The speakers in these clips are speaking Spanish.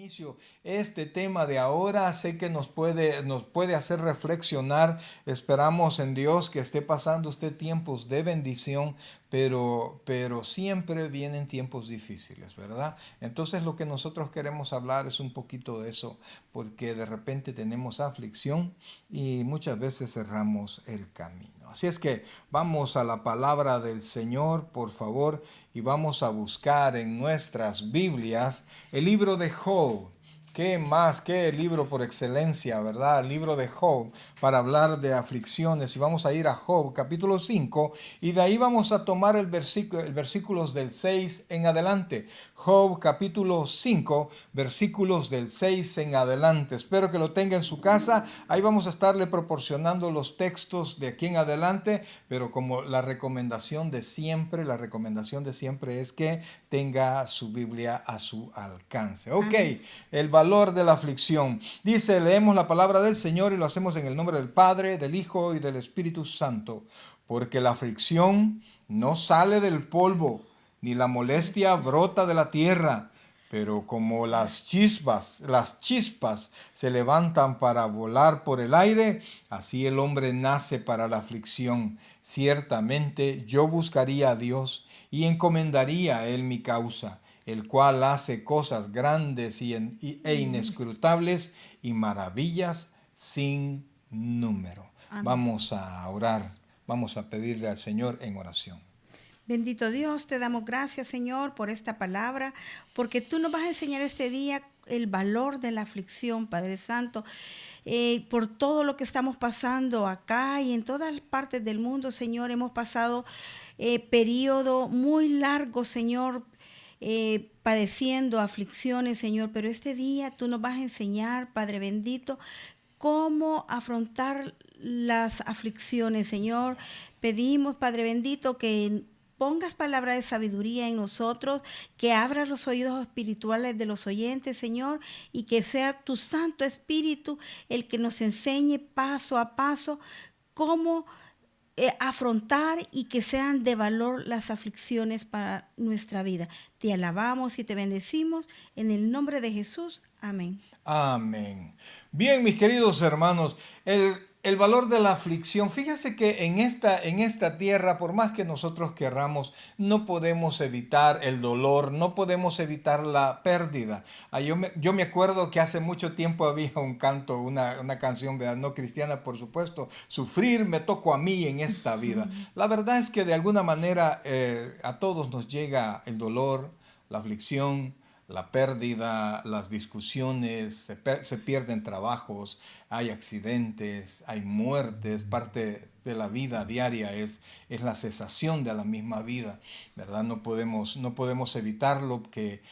inicio, este tema de ahora sé que nos puede hacer reflexionar. Esperamos en Dios que esté pasando usted tiempos de bendición, pero siempre vienen tiempos difíciles, ¿verdad? Entonces lo que nosotros queremos hablar es un poquito de eso, porque de repente tenemos aflicción y muchas veces cerramos el camino. Así es que vamos a la palabra del Señor, por favor, y vamos a buscar en nuestras Biblias el libro de Job. ¿Qué más? ¿Qué libro por excelencia, verdad? El libro de Job para hablar de aflicciones. Y vamos a ir a Job capítulo 5 y de ahí vamos a tomar el versículos del 6 en adelante. Job capítulo 5, versículos del 6 en adelante. Espero que lo tenga en su casa. Ahí vamos a estarle proporcionando los textos de aquí en adelante, pero como la recomendación de siempre es que tenga su Biblia a su alcance. Ok, el valor de la aflicción. Dice, leemos la palabra del Señor y lo hacemos en el nombre del Padre, del Hijo y del Espíritu Santo. Porque la aflicción no sale del polvo, ni la molestia brota de la tierra. Pero como las chispas se levantan para volar por el aire, así el hombre nace para la aflicción. Ciertamente yo buscaría a Dios y encomendaría a él mi causa, el cual hace cosas grandes e inescrutables y maravillas sin número. Amén. Vamos a orar, vamos a pedirle al Señor en oración. Bendito Dios, te damos gracias, Señor, por esta palabra, porque tú nos vas a enseñar este día el valor de la aflicción, Padre Santo, por todo lo que estamos pasando acá y en todas partes del mundo, Señor. Hemos pasado periodo muy largo, Señor, padeciendo aflicciones, Señor, pero este día tú nos vas a enseñar, Padre bendito, cómo afrontar las aflicciones, Señor. Pedimos, Padre bendito, que pongas palabra de sabiduría en nosotros, que abras los oídos espirituales de los oyentes, Señor, y que sea tu Santo Espíritu el que nos enseñe paso a paso cómo afrontar y que sean de valor las aflicciones para nuestra vida. Te alabamos y te bendecimos en el nombre de Jesús. Amén. Amén. Bien, mis queridos hermanos, el valor de la aflicción, fíjese que en esta tierra, por más que nosotros querramos, no podemos evitar el dolor, no podemos evitar la pérdida. Yo me acuerdo que hace mucho tiempo había un canto, una canción, ¿verdad? No cristiana, por supuesto, sufrir me tocó a mí en esta vida. La verdad es que de alguna manera a todos nos llega el dolor, la aflicción, la pérdida, las discusiones, se pierden trabajos, hay accidentes, hay muertes, parte de la vida diaria es la cesación de la misma vida, ¿verdad? No podemos evitarlo, que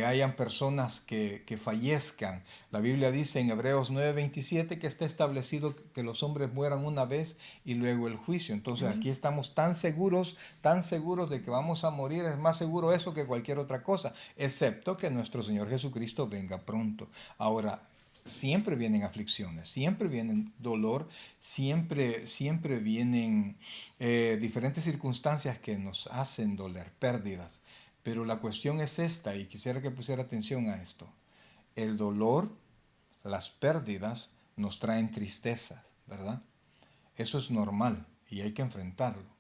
hayan personas que fallezcan. La Biblia dice en Hebreos 9:27 que está establecido que los hombres mueran una vez y luego el juicio. Entonces aquí estamos tan seguros de que vamos a morir, es más seguro eso que cualquier otra cosa, excepto que nuestro Señor Jesucristo venga pronto. Ahora, siempre vienen aflicciones, siempre vienen dolor, siempre vienen diferentes circunstancias que nos hacen doler, pérdidas. Pero la cuestión es esta, y quisiera que pusiera atención a esto. El dolor, las pérdidas nos traen tristezas, ¿verdad? Eso es normal y hay que enfrentarlo.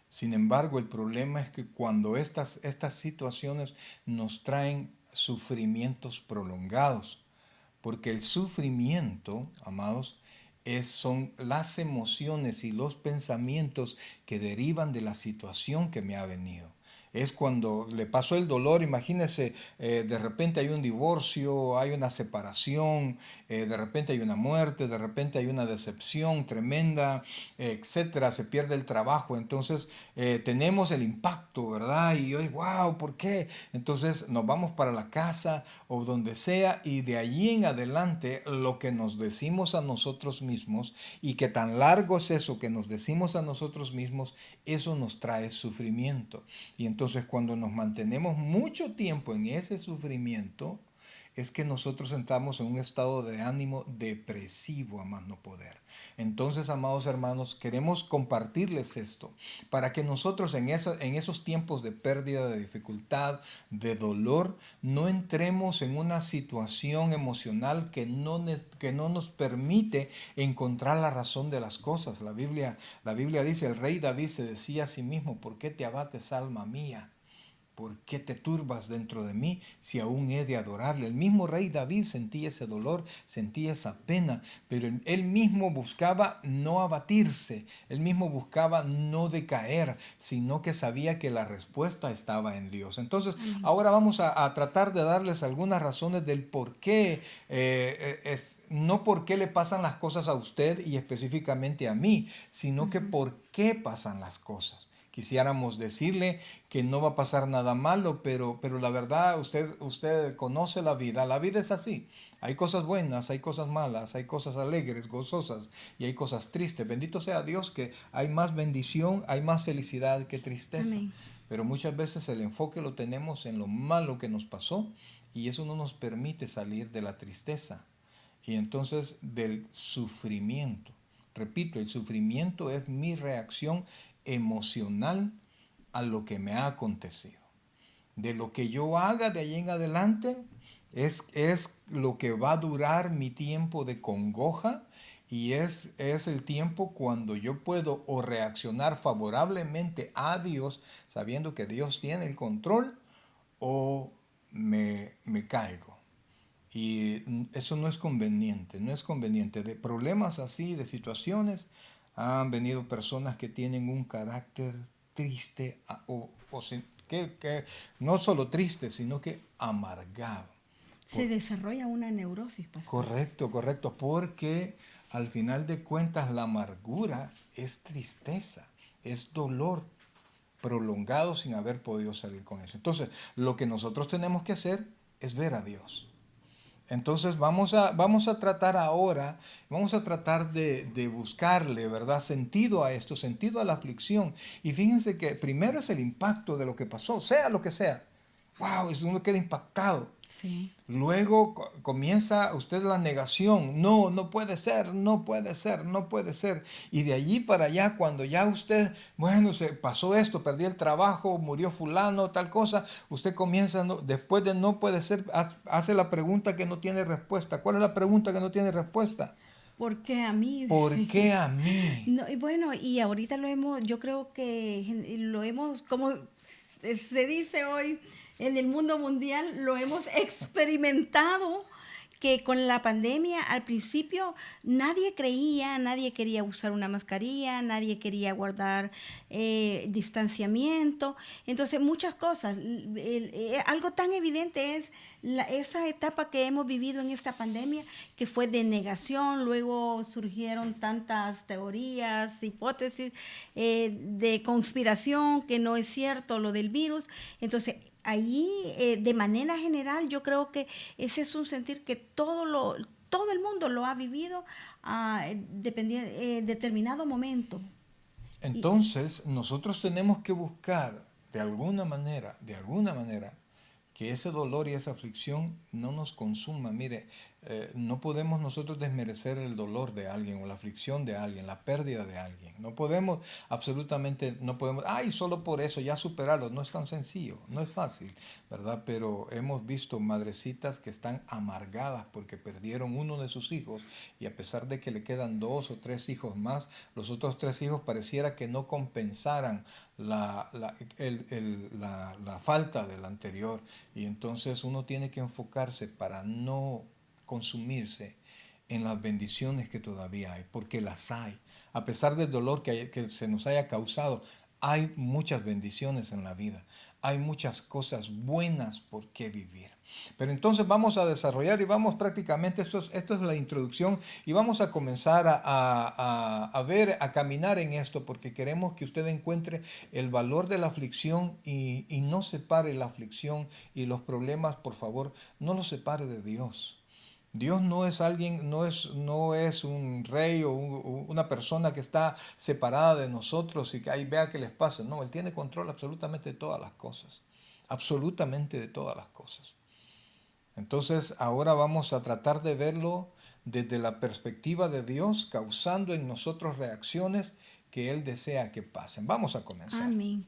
Sin embargo, el problema es que cuando estas situaciones nos traen sufrimientos prolongados, porque el sufrimiento, amados, son las emociones y los pensamientos que derivan de la situación que me ha venido. Es cuando le pasó el dolor, imagínese, de repente hay un divorcio, hay una separación, de repente hay una muerte, de repente hay una decepción tremenda, etcétera, se pierde el trabajo, entonces tenemos el impacto, ¿verdad? Y hoy, wow, ¿por qué? Entonces nos vamos para la casa o donde sea y de allí en adelante lo que nos decimos a nosotros mismos y que tan largo es eso que nos decimos a nosotros mismos, eso nos trae sufrimiento. Y entonces cuando nos mantenemos mucho tiempo en ese sufrimiento, es que nosotros entramos en un estado de ánimo depresivo a más no poder. Entonces, amados hermanos, queremos compartirles esto para que nosotros en esos tiempos de pérdida, de dificultad, de dolor, no entremos en una situación emocional que no nos permite encontrar la razón de las cosas. La Biblia dice, el rey David se decía a sí mismo, ¿por qué te abates, alma mía? ¿Por qué te turbas dentro de mí si aún he de adorarle? El mismo rey David sentía ese dolor, sentía esa pena, pero él mismo buscaba no abatirse, él mismo buscaba no decaer, sino que sabía que la respuesta estaba en Dios. Entonces, Amén. ahora vamos a tratar de darles algunas razones del por qué, no por qué le pasan las cosas a usted y específicamente a mí, sino que por qué pasan las cosas. Quisiéramos decirle que no va a pasar nada malo, pero la verdad, usted conoce la vida es así. Hay cosas buenas, hay cosas malas, hay cosas alegres, gozosas y hay cosas tristes. Bendito sea Dios que hay más bendición, hay más felicidad que tristeza. Amén. Pero muchas veces el enfoque lo tenemos en lo malo que nos pasó y eso no nos permite salir de la tristeza y entonces del sufrimiento. Repito, el sufrimiento es mi reacción emocional a lo que me ha acontecido. De lo que yo haga de ahí en adelante es lo que va a durar mi tiempo de congoja y es el tiempo cuando yo puedo o reaccionar favorablemente a Dios sabiendo que Dios tiene el control o me caigo. Y eso no es conveniente, no es conveniente. De problemas así, de situaciones, han venido personas que tienen un carácter triste que no solo triste, sino que amargado. Se desarrolla una neurosis, pastor. Correcto, correcto, porque al final de cuentas la amargura es tristeza, es dolor prolongado sin haber podido salir con eso. Entonces, lo que nosotros tenemos que hacer es ver a Dios. Entonces vamos a tratar ahora, vamos a tratar de buscarle, ¿verdad? Sentido a esto, sentido a la aflicción. Y fíjense que primero es el impacto de lo que pasó, sea lo que sea. ¡Wow! Eso uno queda impactado. Sí. Luego comienza usted la negación. No, no puede ser, no puede ser, no puede ser. Y de allí para allá, cuando ya usted, bueno, se pasó esto, perdió el trabajo, murió fulano, tal cosa, usted comienza, después de no puede ser, hace la pregunta que no tiene respuesta. ¿Cuál es la pregunta que no tiene respuesta? ¿Por qué a mí? ¿Por Sí. qué a mí? No, y bueno, y ahorita yo creo que lo hemos, como se dice hoy en el mundo mundial, lo hemos experimentado, que con la pandemia al principio nadie creía, nadie quería usar una mascarilla, nadie quería guardar distanciamiento. Entonces muchas cosas. Algo tan evidente es esa etapa que hemos vivido en esta pandemia, que fue de negación, luego surgieron tantas teorías, hipótesis de conspiración, que no es cierto lo del virus. Entonces, ahí, de manera general, yo creo que ese es un sentir que todo el mundo lo ha vivido determinado momento. Y, Entonces, nosotros tenemos que buscar de alguna manera, que ese dolor y esa aflicción no nos consuma. Mire, no podemos nosotros desmerecer el dolor de alguien o la aflicción de alguien, la pérdida de alguien. No podemos, absolutamente, no podemos, ay, solo por eso ya superarlo. No es tan sencillo, no es fácil, ¿verdad? Pero hemos visto madrecitas que están amargadas porque perdieron uno de sus hijos y a pesar de que le quedan 2 o 3 hijos más, los otros 3 hijos pareciera que no compensaran la falta del anterior y entonces uno tiene que enfocarse para no consumirse en las bendiciones que todavía hay, porque las hay. A pesar del dolor que se nos haya causado, hay muchas bendiciones en la vida, hay muchas cosas buenas por qué vivir. Pero entonces vamos a desarrollar y vamos prácticamente, esto es la introducción y vamos a comenzar a ver, a caminar en esto porque queremos que usted encuentre el valor de la aflicción y no separe la aflicción y los problemas, por favor, no los separe de Dios. Dios no es alguien, no es un rey o una persona que está separada de nosotros y que ahí vea qué les pasa. No, Él tiene control absolutamente de todas las cosas. Absolutamente de todas las cosas. Entonces ahora vamos a tratar de verlo desde la perspectiva de Dios, causando en nosotros reacciones que Él desea que pasen. Vamos a comenzar. Amén.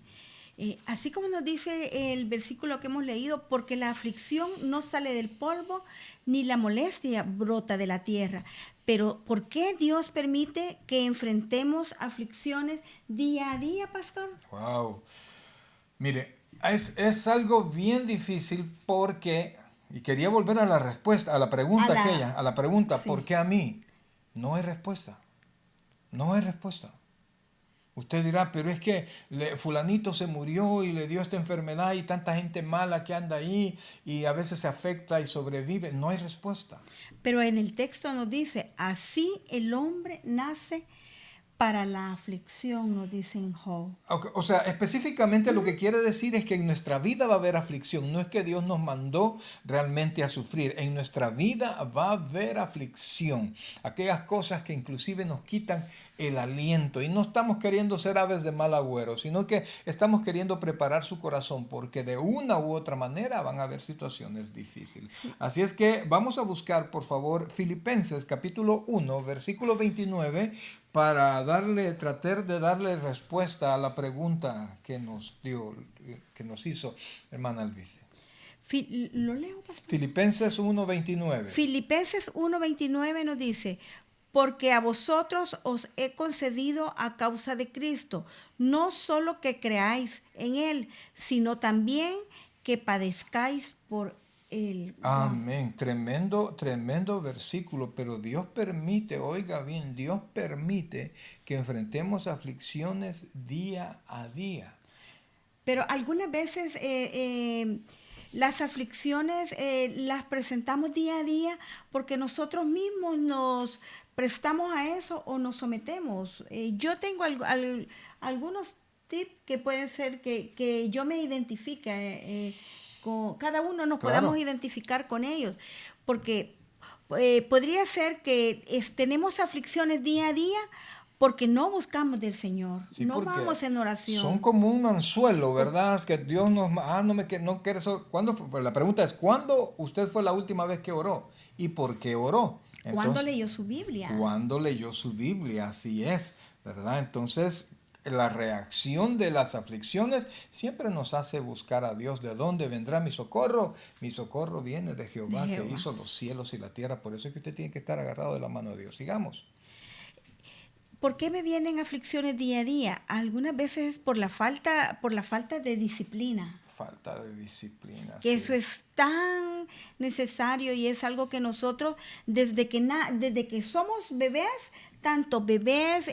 Así como nos dice el versículo que hemos leído, porque la aflicción no sale del polvo, ni la molestia brota de la tierra. Pero ¿por qué Dios permite que enfrentemos aflicciones día a día, pastor? Wow. Mire, es algo bien difícil porque, y quería volver a la respuesta, a la A pregunta la, aquella, a la pregunta, ¿por sí. qué a mí? No hay respuesta, no hay respuesta. Usted dirá, pero es que fulanito se murió y le dio esta enfermedad y tanta gente mala que anda ahí y a veces se afecta y sobrevive. No hay respuesta. Pero en el texto nos dice, así el hombre nace para la aflicción, nos dice en Job. O sea, específicamente lo que quiere decir es que en nuestra vida va a haber aflicción. No es que Dios nos mandó realmente a sufrir. En nuestra vida va a haber aflicción. Aquellas cosas que inclusive nos quitan el aliento. Y no estamos queriendo ser aves de mal agüero, sino que estamos queriendo preparar su corazón porque de una u otra manera van a haber situaciones difíciles. Sí. Así es que vamos a buscar, por favor, Filipenses capítulo 1, versículo 29 para tratar de darle respuesta a la pregunta que nos dio, que nos hizo hermana Alvice. ¿Lo leo, pastor? Filipenses 1:29. Filipenses 1:29 nos dice, porque a vosotros os he concedido a causa de Cristo, no solo que creáis en Él, sino también que padezcáis por Él. Wow. Amén. Tremendo, tremendo versículo, pero Dios permite, oiga bien, Dios permite que enfrentemos aflicciones día a día. Pero algunas veces las aflicciones las presentamos día a día porque nosotros mismos nos prestamos a eso o nos sometemos. Yo tengo algunos tips que pueden ser que yo me identifique, con cada uno nos podamos Claro. identificar con ellos, porque podría ser que tenemos aflicciones día a día porque no buscamos del Señor, Sí, no porque vamos en son oración. como un anzuelo, ¿verdad? Que Dios nos... no quiere eso. ¿Cuándo fue? Pues la pregunta es, ¿cuándo usted fue la última vez que oró? ¿Y por qué oró? ¿Cuándo Entonces, leyó su Biblia? ¿cuándo leyó su Biblia? Así es, ¿verdad? Entonces, la reacción de las aflicciones siempre nos hace buscar a Dios. ¿De dónde vendrá mi socorro? Mi socorro viene de De Jehová, que Jehová. hizo los cielos y la tierra. Por eso es que usted tiene que estar agarrado de la mano de Dios. Sigamos. ¿Por qué me vienen aflicciones día a día? Algunas veces por la falta de disciplina. Falta de disciplina, Que sí. eso es tan necesario y es algo que nosotros desde que somos bebés, tanto bebés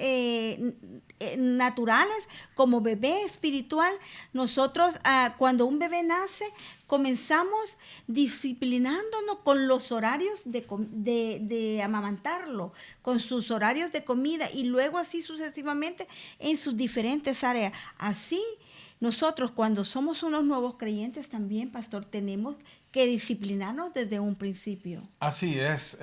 naturales como bebé espiritual, nosotros cuando un bebé nace comenzamos disciplinándonos con los horarios de amamantarlo, con sus horarios de comida y luego así sucesivamente en sus diferentes áreas. Así nosotros cuando somos unos nuevos creyentes también, pastor, tenemos que disciplinarnos desde un principio. Así es,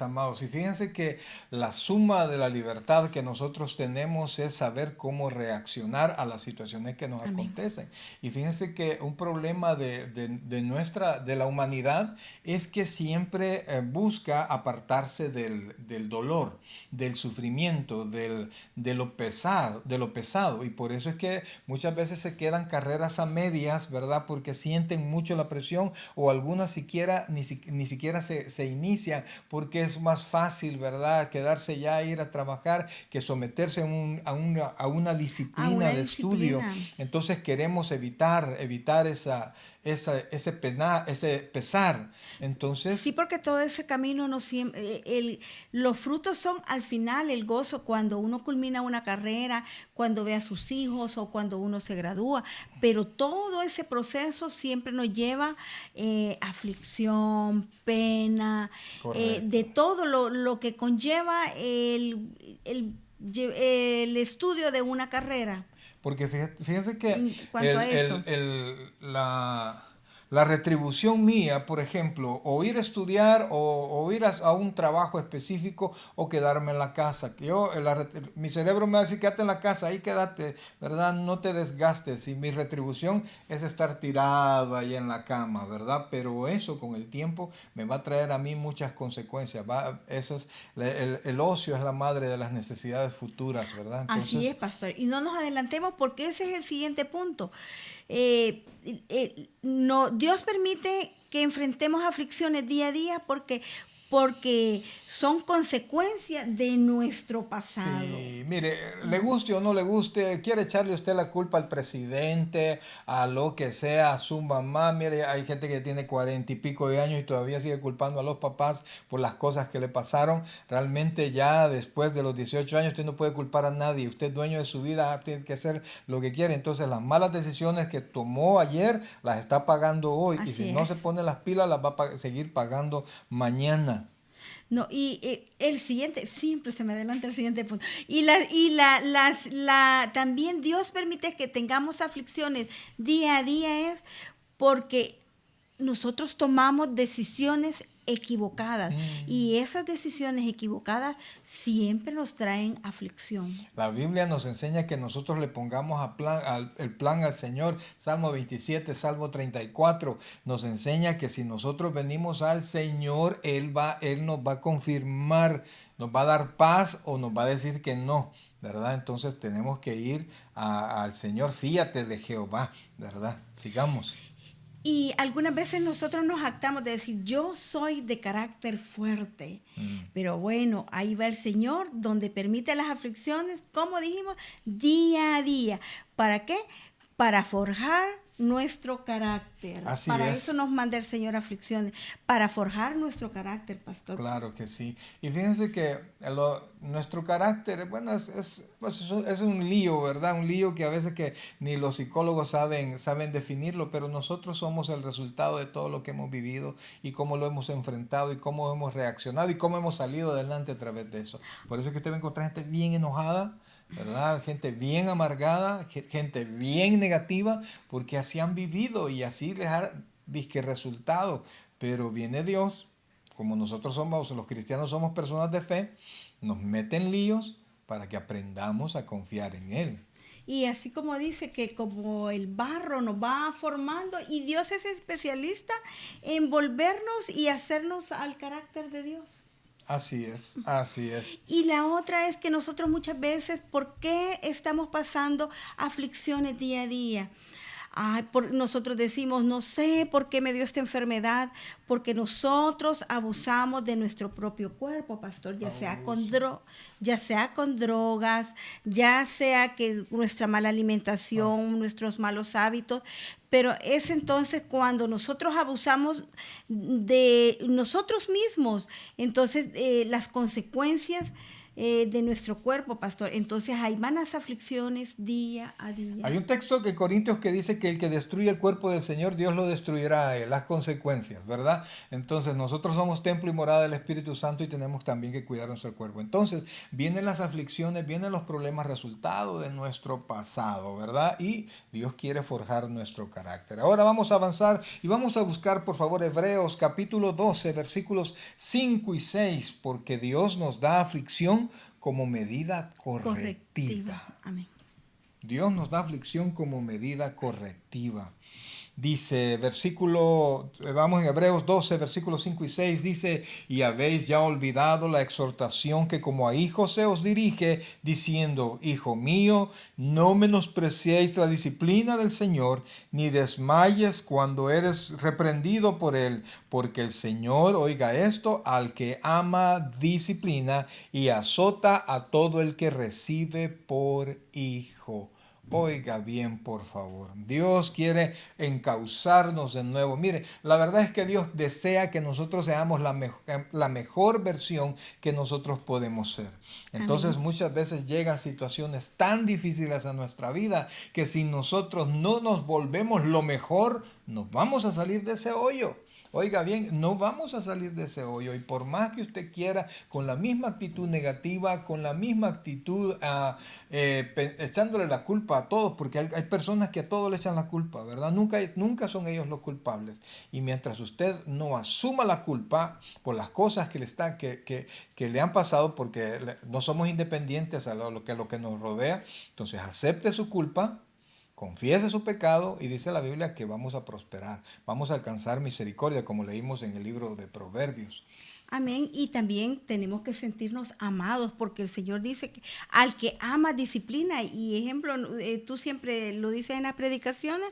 amados. Y fíjense que la suma de la libertad que nosotros tenemos es saber cómo reaccionar a las situaciones que nos Amén. acontecen. Y fíjense que un problema de la humanidad es que siempre busca apartarse del dolor, del sufrimiento, de lo pesado. Y por eso es que muchas veces se quedan carreras a medias, ¿verdad? Porque sienten mucho la presión o algunas ni siquiera se inician porque es más fácil, ¿verdad? Quedarse ya, ir a trabajar que someterse a una A disciplina una de estudio. disciplina. Entonces queremos evitar ese pesar. Sí, Entonces, porque todo ese camino no siempre, los frutos son al final el gozo cuando uno culmina una carrera, cuando ve a sus hijos o cuando uno se gradúa, pero todo ese proceso siempre nos lleva aflicción, pena, de correcto. todo lo que conlleva el estudio de una carrera Porque fíjense que en cuanto el, a eso. el- el- la, La retribución mía, por ejemplo, o ir a estudiar o ir a un trabajo específico o quedarme en la casa. Mi cerebro me va a decir, quédate en la casa, ahí quédate, ¿verdad? No te desgastes. Y mi retribución es estar tirado ahí en la cama, ¿verdad? Pero eso con el tiempo me va a traer a mí muchas consecuencias. El ocio es la madre de las necesidades futuras, ¿verdad? Así Entonces, es, pastor. Y no nos adelantemos porque ese es el siguiente punto. Eh, no, Dios permite que enfrentemos aflicciones día a día porque son consecuencias de nuestro pasado. sí, mire, le guste o no le guste, quiere echarle usted la culpa al presidente, a lo que sea, a su mamá. Mire, hay gente que tiene 40 y pico de años y todavía sigue culpando a los papás por las cosas que le pasaron. Realmente ya después de los 18 años usted no puede culpar a nadie. Usted es dueño de su vida, tiene que hacer lo que quiere. Entonces las malas decisiones que tomó ayer las está pagando hoy. Y si Así no se es. pone las pilas, las va a seguir pagando mañana. No, y el siguiente, siempre se me adelanta el siguiente punto. También Dios permite que tengamos aflicciones día a día es porque nosotros tomamos decisiones equivocadas y esas decisiones equivocadas siempre nos traen aflicción. La Biblia nos enseña que nosotros le pongamos el plan al Señor. Salmo 27, Salmo 34 nos enseña que si nosotros venimos al Señor, Él nos va a confirmar, nos va a dar paz o nos va a decir que no, ¿verdad? Entonces tenemos que ir al Señor. Fíate de Jehová, ¿verdad? Sigamos. Y algunas veces nosotros nos jactamos de decir, yo soy de carácter fuerte. Pero bueno, ahí va el Señor, donde permite las aflicciones, como dijimos, día a día. ¿Para qué? Para forjar nuestro carácter. Así Para es. eso nos manda el Señor aflicciones, para forjar nuestro carácter, pastor. Claro que sí. Y fíjense que nuestro carácter, bueno, es un lío, ¿verdad? Un lío que a veces que ni los psicólogos saben definirlo, pero nosotros somos el resultado de todo lo que hemos vivido y cómo lo hemos enfrentado y cómo hemos reaccionado y cómo hemos salido adelante a través de eso. Por eso es que usted va a encontrar gente bien enojada, ¿verdad? Gente bien amargada, gente bien negativa, porque así han vivido y así les ha disque resultado. Pero viene Dios, como nosotros somos, los cristianos somos personas de fe, nos mete en líos para que aprendamos a confiar en Él. Y así como dice que como el barro nos va formando y Dios es especialista en volvernos y hacernos al carácter de Dios. Así es, así es. Y la otra es que nosotros muchas veces, ¿por qué estamos pasando aflicciones día a día? Nosotros decimos, no sé por qué me dio esta enfermedad, porque nosotros abusamos de nuestro propio cuerpo, pastor, ya sea con drogas, ya sea que nuestra mala alimentación, nuestros malos hábitos, pero es entonces cuando nosotros abusamos de nosotros mismos, entonces las consecuencias de nuestro cuerpo, pastor. Entonces hay malas aflicciones día a día. Hay un texto de Corintios que dice que el que destruye el cuerpo del Señor, Dios lo destruirá a él, las consecuencias, ¿verdad? Entonces nosotros somos templo y morada del Espíritu Santo y tenemos también que cuidar nuestro cuerpo. Entonces vienen las aflicciones, vienen los problemas resultado de nuestro pasado, ¿verdad? Y Dios quiere forjar nuestro carácter. Ahora vamos a avanzar y vamos a buscar, por favor, Hebreos capítulo 12, versículos 5 y 6, porque Dios nos da aflicción como medida correctiva. Amén. Dios nos da aflicción como medida correctiva. Dice, vamos en Hebreos 12, versículos 5 y 6, dice, y habéis ya olvidado la exhortación que como a hijos se os dirige, diciendo, hijo mío, no menospreciéis la disciplina del Señor, ni desmayes cuando eres reprendido por él, porque el Señor, oiga esto, al que ama disciplina y azota a todo el que recibe por hijo. Oiga bien, por favor. Dios quiere encauzarnos de nuevo. Mire, la verdad es que Dios desea que nosotros seamos la mejor versión que nosotros podemos ser. Entonces, Amén. muchas veces llegan situaciones tan difíciles a nuestra vida que si nosotros no nos volvemos lo mejor, nos vamos a salir de ese hoyo. Oiga bien, no vamos a salir de ese hoyo y por más que usted quiera, con la misma actitud negativa, con la misma actitud echándole la culpa a todos, porque hay personas que a todos le echan la culpa, ¿verdad? Nunca son ellos los culpables. Y mientras usted no asuma la culpa por las cosas que le han pasado, porque no somos independientes a lo que nos rodea, entonces acepte su culpa, confiese su pecado y dice la Biblia que vamos a prosperar, vamos a alcanzar misericordia, como leímos en el libro de Proverbios. Amén. Y también tenemos que sentirnos amados porque el Señor dice que al que ama disciplina. Y ejemplo, tú siempre lo dices en las predicaciones,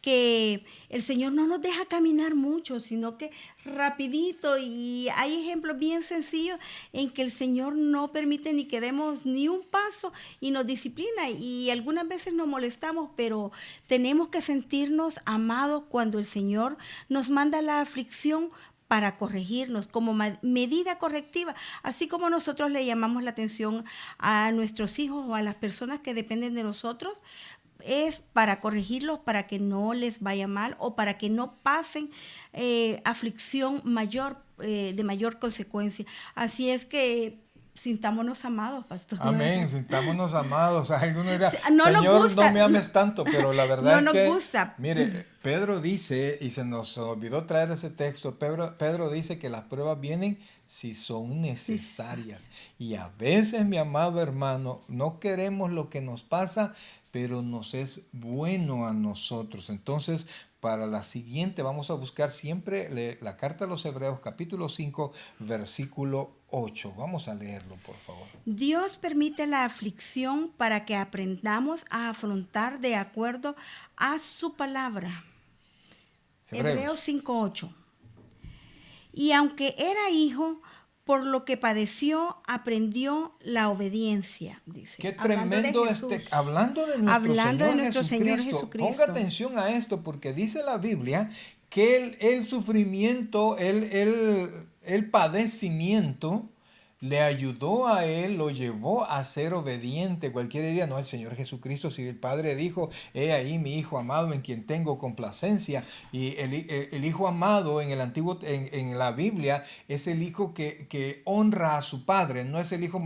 que el Señor no nos deja caminar mucho, sino que rapidito. Y hay ejemplos bien sencillos en que el Señor no permite ni que demos ni un paso y nos disciplina. Y algunas veces nos molestamos, pero tenemos que sentirnos amados cuando el Señor nos manda la aflicción para corregirnos como medida correctiva, así como nosotros le llamamos la atención a nuestros hijos o a las personas que dependen de nosotros, es para corregirlos, para que no les vaya mal o para que no pasen aflicción mayor, de mayor consecuencia. Así es que sintámonos amados, pastor. Amén, sintámonos amados. Alguno dirá, No nos Señor, gusta, no me ames tanto, pero la verdad no es nos que, gusta. mire, Pedro dice, y se nos olvidó traer ese texto, Pedro dice que las pruebas vienen si son necesarias. Y a veces, mi amado hermano, no queremos lo que nos pasa, pero nos es bueno a nosotros. Entonces, para la siguiente vamos a buscar siempre la carta a los Hebreos, capítulo 5, versículo 8. Vamos a leerlo, por favor. Dios permite la aflicción para que aprendamos a afrontar de acuerdo a su palabra. Hebreos 5:8. Y aunque era hijo, por lo que padeció, aprendió la obediencia, dice. Qué tremendo hablando de nuestro Señor Jesucristo. Ponga atención a esto porque dice la Biblia que el sufrimiento, el padecimiento le ayudó a él, lo llevó a ser obediente. Cualquiera diría, no, el Señor Jesucristo, si el Padre dijo, he ahí mi Hijo amado en quien tengo complacencia. Y el Hijo amado en el en la Biblia es el Hijo que honra a su Padre, no es el Hijo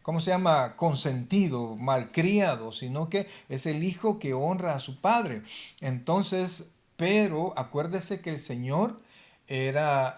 ¿cómo se llama? Consentido, malcriado, sino que es el Hijo que honra a su Padre. Entonces, pero acuérdese que el Señor era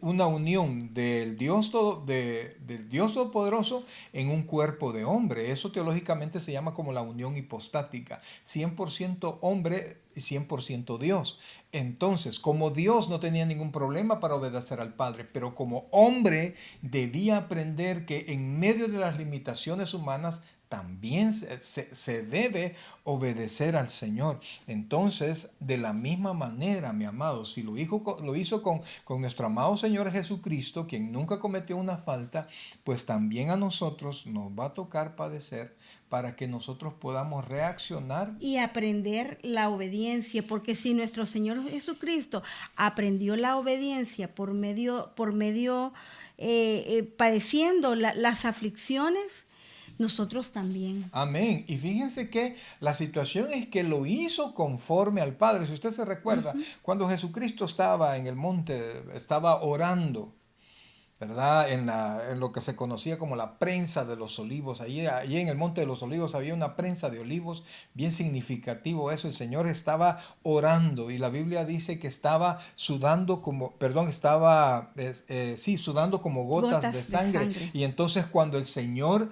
una unión del Dios Todopoderoso en un cuerpo de hombre. Eso teológicamente se llama como la unión hipostática. 100% hombre y 100% Dios. Entonces, como Dios no tenía ningún problema para obedecer al Padre, pero como hombre debía aprender que en medio de las limitaciones humanas también se debe obedecer al Señor. Entonces, de la misma manera, mi amado, si lo hizo con nuestro amado Señor Jesucristo, quien nunca cometió una falta, pues también a nosotros nos va a tocar padecer para que nosotros podamos reaccionar y aprender la obediencia, porque si nuestro Señor Jesucristo aprendió la obediencia por medio padeciendo las aflicciones, nosotros también. Amén. Y fíjense que la situación es que lo hizo conforme al Padre. Si usted se recuerda, cuando Jesucristo estaba en el monte, estaba orando, ¿verdad? En lo que se conocía como la prensa de los olivos. Allí en el Monte de los Olivos había una prensa de olivos, bien significativo eso. El Señor estaba orando y la Biblia dice que estaba sudando sudando como gotas de sangre. Y entonces cuando el Señor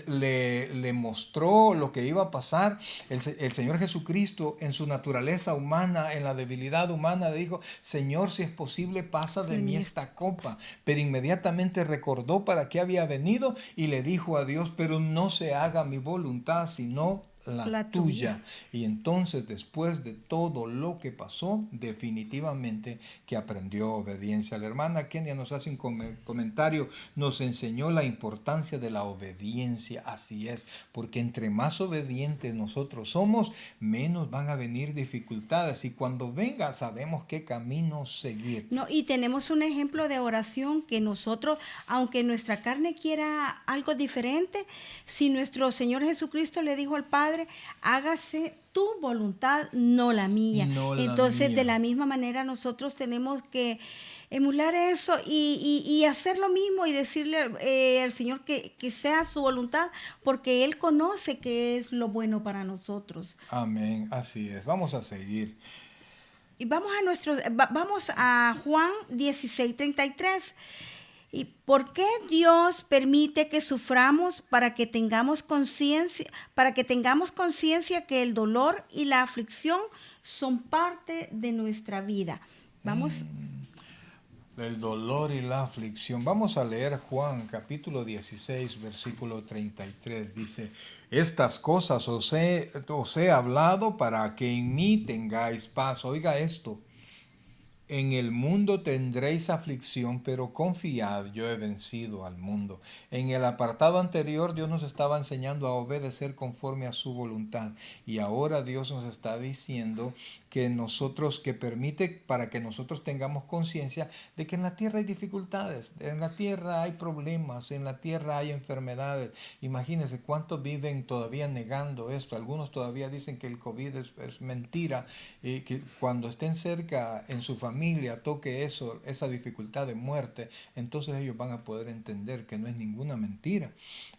le mostró lo que iba a pasar, el Señor Jesucristo en su naturaleza humana, en la debilidad humana, dijo, Señor, si es posible, pasa de mí esta copa. Pero inmediatamente recordó para qué había venido y le dijo a Dios, pero no se haga mi voluntad, sino la tuya. Y entonces, después de todo lo que pasó, definitivamente que aprendió obediencia. La hermana Kenia nos hace un comentario, nos enseñó la importancia de la obediencia. Así es, porque entre más obedientes nosotros somos, menos van a venir dificultades. Y cuando venga, sabemos qué camino seguir. No, y tenemos un ejemplo de oración que nosotros, aunque nuestra carne quiera algo diferente, si nuestro Señor Jesucristo le dijo al Padre, Padre, hágase tu voluntad, no la mía. No la Entonces, mía. de la misma manera, nosotros tenemos que emular eso y hacer lo mismo y decirle al Señor que sea su voluntad, porque Él conoce qué es lo bueno para nosotros. Amén, así es. Vamos a seguir. Y vamos a Juan 16:33. ¿Y por qué Dios permite que suframos para que tengamos conciencia que el dolor y la aflicción son parte de nuestra vida? Vamos. El dolor y la aflicción. Vamos a leer Juan capítulo 16, versículo 33. Dice, estas cosas os he hablado para que en mí tengáis paz. Oiga esto. En el mundo tendréis aflicción, pero confiad, yo he vencido al mundo. En el apartado anterior Dios nos estaba enseñando a obedecer conforme a su voluntad. Y ahora Dios nos está diciendo que permite para que nosotros tengamos conciencia de que en la tierra hay dificultades, en la tierra hay problemas, en la tierra hay enfermedades. Imagínense cuántos viven todavía negando esto. Algunos todavía dicen que el COVID es mentira, que cuando estén cerca en su familia toque esa dificultad de muerte, entonces ellos van a poder entender que no es ninguna mentira.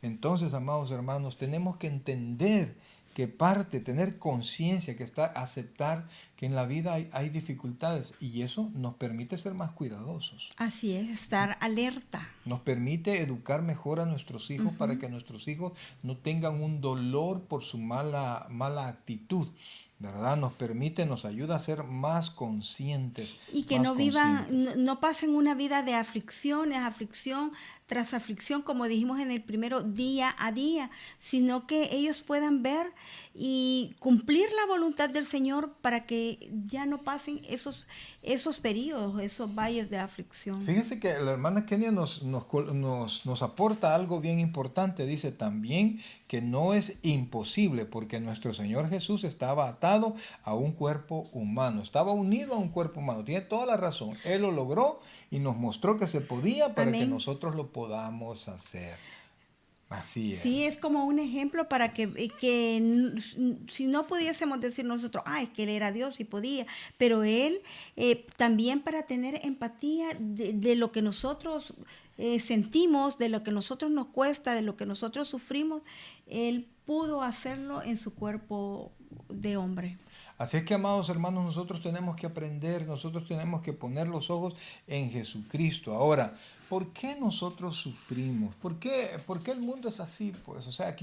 Entonces, amados hermanos, tenemos que entender tener conciencia, aceptar que en la vida hay dificultades, y eso nos permite ser más cuidadosos. Así es, estar alerta. Nos permite educar mejor a nuestros hijos para que nuestros hijos no tengan un dolor por su mala actitud. ¿Verdad? Nos ayuda a ser más conscientes. Y que no vivan, no pasen una vida de aflicción tras aflicción, como dijimos en el primero, día a día, sino que ellos puedan ver y cumplir la voluntad del Señor para que ya no pasen esos periodos, esos valles de aflicción. Fíjense que la hermana Kenia nos aporta algo bien importante. Dice también que no es imposible, porque nuestro Señor Jesús estaba atado a un cuerpo humano, estaba unido a un cuerpo humano. Tiene toda la razón. Él lo logró y nos mostró que se podía para que nosotros lo podamos hacer. Así es. Sí, es como un ejemplo para que si no pudiésemos decir nosotros, es que Él era Dios y podía, pero Él también para tener empatía de lo que nosotros sentimos, de lo que nosotros nos cuesta, de lo que nosotros sufrimos, Él pudo hacerlo en su cuerpo de hombre. Así es que, amados hermanos, nosotros tenemos que aprender, nosotros tenemos que poner los ojos en Jesucristo. Ahora, ¿por qué nosotros sufrimos? ¿Por qué el mundo es así? Pues, o sea,